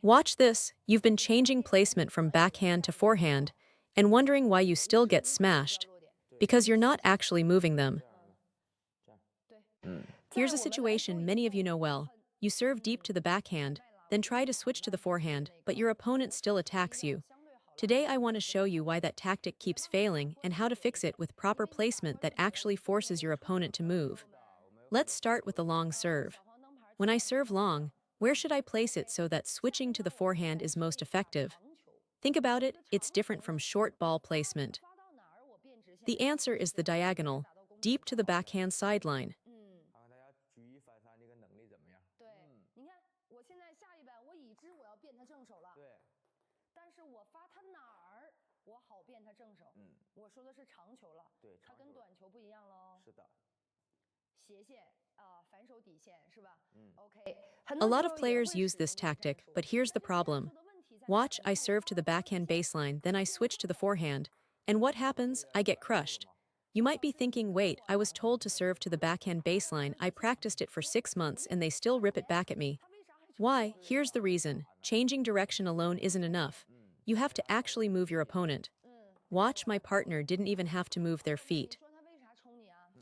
Watch this, you've been changing placement from backhand to forehand and wondering why you still get smashed. Because you're not actually moving them. Here's a situation many of you know well. You serve deep to the backhand, then try to switch to the forehand, but your opponent still attacks you. Today I want to show you why that tactic keeps failing and how to fix it with proper placement that actually forces your opponent to move. Let's start with the long serve. When I serve long, where should I place it so that switching to the forehand is most effective? Think about it, it's different from short ball placement. The answer is the diagonal, deep to the backhand sideline. A lot of players use this tactic, but here's the problem. Watch, I serve to the backhand baseline, then I switch to the forehand. And what happens? I get crushed. You might be thinking, wait, I was told to serve to the backhand baseline, I practiced it for 6 months and they still rip it back at me. Why? Here's the reason. Changing direction alone isn't enough. You have to actually move your opponent. Watch, my partner didn't even have to move their feet.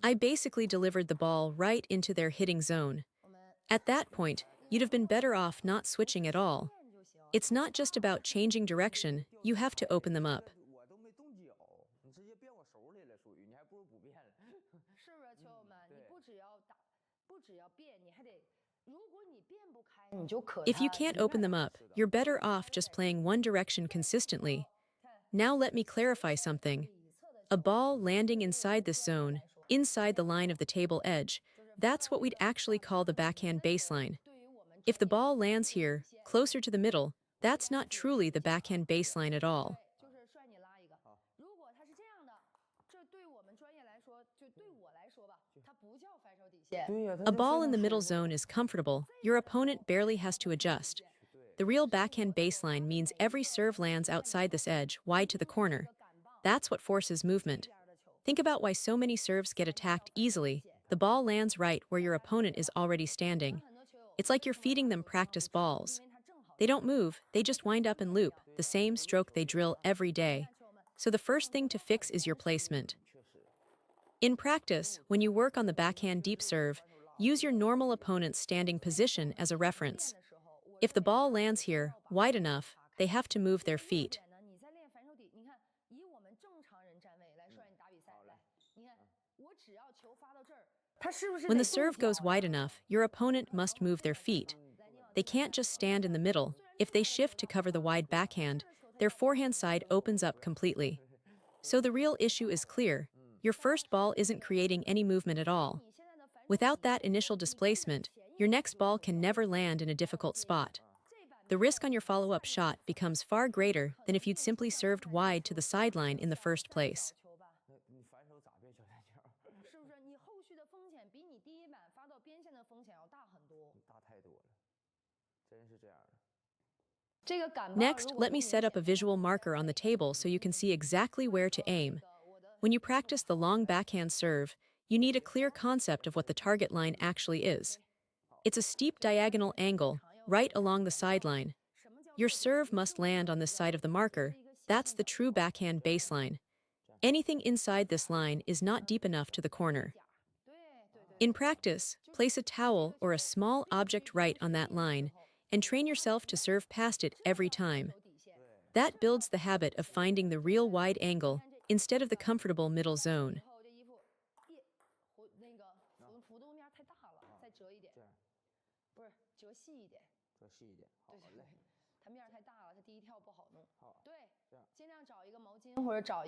I basically delivered the ball right into their hitting zone. At that point, you'd have been better off not switching at all. It's not just about changing direction, you have to open them up. If you can't open them up, you're better off just playing one direction consistently. Now let me clarify something. A ball landing inside this zone, inside the line of the table edge, that's what we'd actually call the backhand baseline. If the ball lands here, closer to the middle, that's not truly the backhand baseline at all. A ball in the middle zone is comfortable, your opponent barely has to adjust. The real backhand baseline means every serve lands outside this edge, wide to the corner. That's what forces movement. Think about why so many serves get attacked easily. The ball lands right where your opponent is already standing. It's like you're feeding them practice balls. They don't move, they just wind up and loop, the same stroke they drill every day. So the first thing to fix is your placement. In practice, when you work on the backhand deep serve, use your normal opponent's standing position as a reference. If the ball lands here, wide enough, they have to move their feet. When the serve goes wide enough, your opponent must move their feet. They can't just stand in the middle. If they shift to cover the wide backhand, their forehand side opens up completely. So the real issue is clear. Your first ball isn't creating any movement at all. Without that initial displacement, your next ball can never land in a difficult spot. The risk on your follow-up shot becomes far greater than if you'd simply served wide to the sideline in the first place. Next, let me set up a visual marker on the table so you can see exactly where to aim. When you practice the long backhand serve, you need a clear concept of what the target line actually is. It's a steep diagonal angle, right along the sideline. Your serve must land on this side of the marker. That's the true backhand baseline. Anything inside this line is not deep enough to the corner. In practice, place a towel or a small object right on that line and train yourself to serve past it every time. That builds the habit of finding the real wide angle instead of the comfortable middle zone.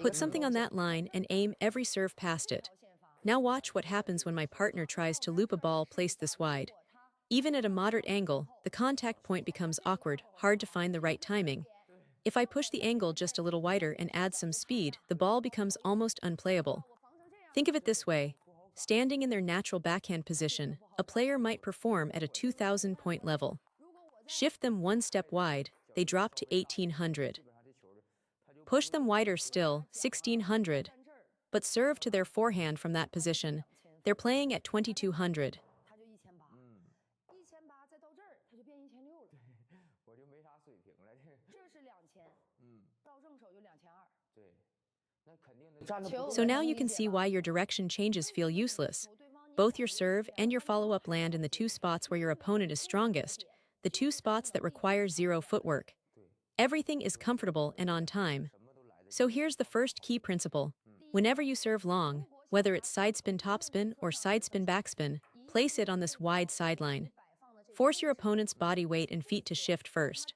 Put something on that line and aim every serve past it. Now watch what happens when my partner tries to loop a ball placed this wide. Even at a moderate angle, the contact point becomes awkward, hard to find the right timing. If I push the angle just a little wider and add some speed, the ball becomes almost unplayable. Think of it this way. Standing in their natural backhand position, a player might perform at a 2,000-point level. Shift them one step wide, they drop to 1,800. Push them wider still, 1,600. But serve to their forehand from that position, they're playing at 2,200. So now you can see why your direction changes feel useless. Both your serve and your follow-up land in the two spots where your opponent is strongest, the two spots that require zero footwork. Everything is comfortable and on time. So here's the first key principle. Whenever you serve long, whether it's side spin topspin or side spin backspin, place it on this wide sideline. Force your opponent's body weight and feet to shift first.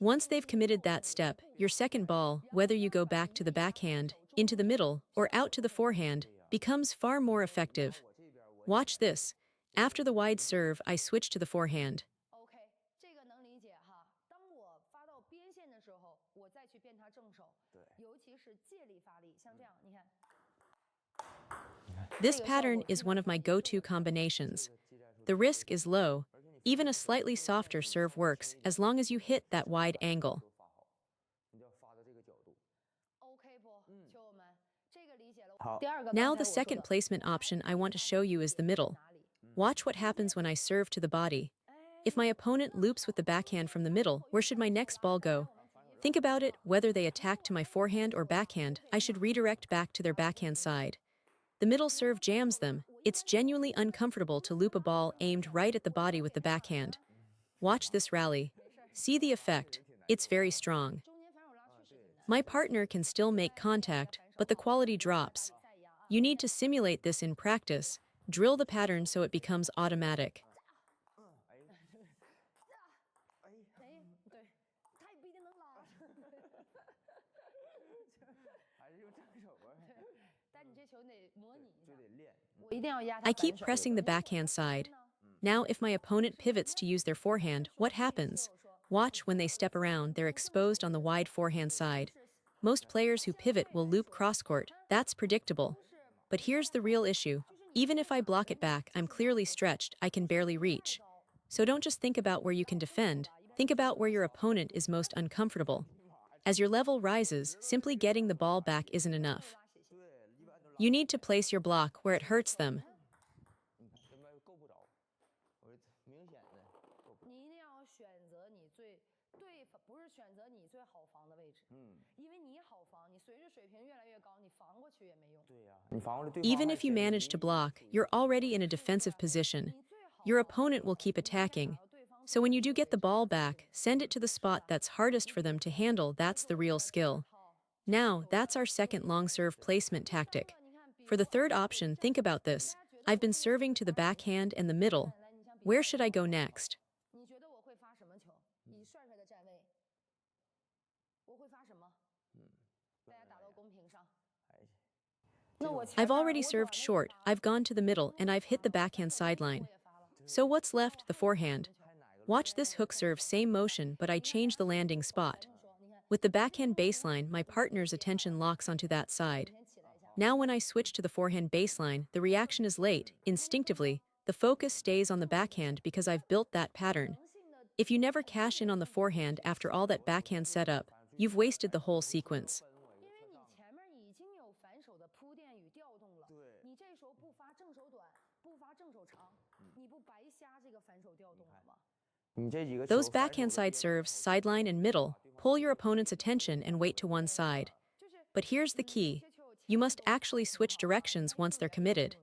Once they've committed that step, your second ball, whether you go back to the backhand, into the middle, or out to the forehand, becomes far more effective. Watch this. After the wide serve, I switch to the forehand. This pattern is one of my go-to combinations. The risk is low. Even a slightly softer serve works as long as you hit that wide angle. Now the second placement option I want to show you is the middle. Watch what happens when I serve to the body. If my opponent loops with the backhand from the middle, where should my next ball go? Think about it, whether they attack to my forehand or backhand, I should redirect back to their backhand side. The middle serve jams them. It's genuinely uncomfortable to loop a ball aimed right at the body with the backhand. Watch this rally. See the effect. It's very strong. My partner can still make contact, but the quality drops. You need to simulate this in practice. Drill the pattern so it becomes automatic. I keep pressing the backhand side. Now, if my opponent pivots to use their forehand, what happens? Watch when they step around, they're exposed on the wide forehand side. Most players who pivot will loop cross-court. That's predictable. But here's the real issue. Even if I block it back, I'm clearly stretched, I can barely reach. So don't just think about where you can defend, think about where your opponent is most uncomfortable. As your level rises, simply getting the ball back isn't enough. You need to place your block where it hurts them. Even if you manage to block, you're already in a defensive position. Your opponent will keep attacking. So when you do get the ball back, send it to the spot that's hardest for them to handle. That's the real skill. Now, that's our second long serve placement tactic. For the third option, think about this. I've been serving to the backhand and the middle. Where should I go next? I've already served short, I've gone to the middle, and I've hit the backhand sideline. So what's left? The forehand. Watch this hook serve, same motion, but I change the landing spot. With the backhand baseline, my partner's attention locks onto that side. Now when I switch to the forehand baseline, the reaction is late. Instinctively, the focus stays on the backhand because I've built that pattern. If you never cash in on the forehand after all that backhand setup, you've wasted the whole sequence. Those backhand-side serves, sideline and middle, pull your opponent's attention and wait to one side. But here's the key. You must actually switch directions once they're committed.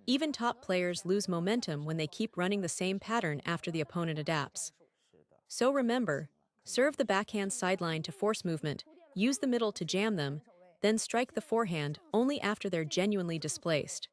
Even top players lose momentum when they keep running the same pattern after the opponent adapts. So remember, serve the backhand sideline to force movement, use the middle to jam them, then strike the forehand only after they're genuinely displaced.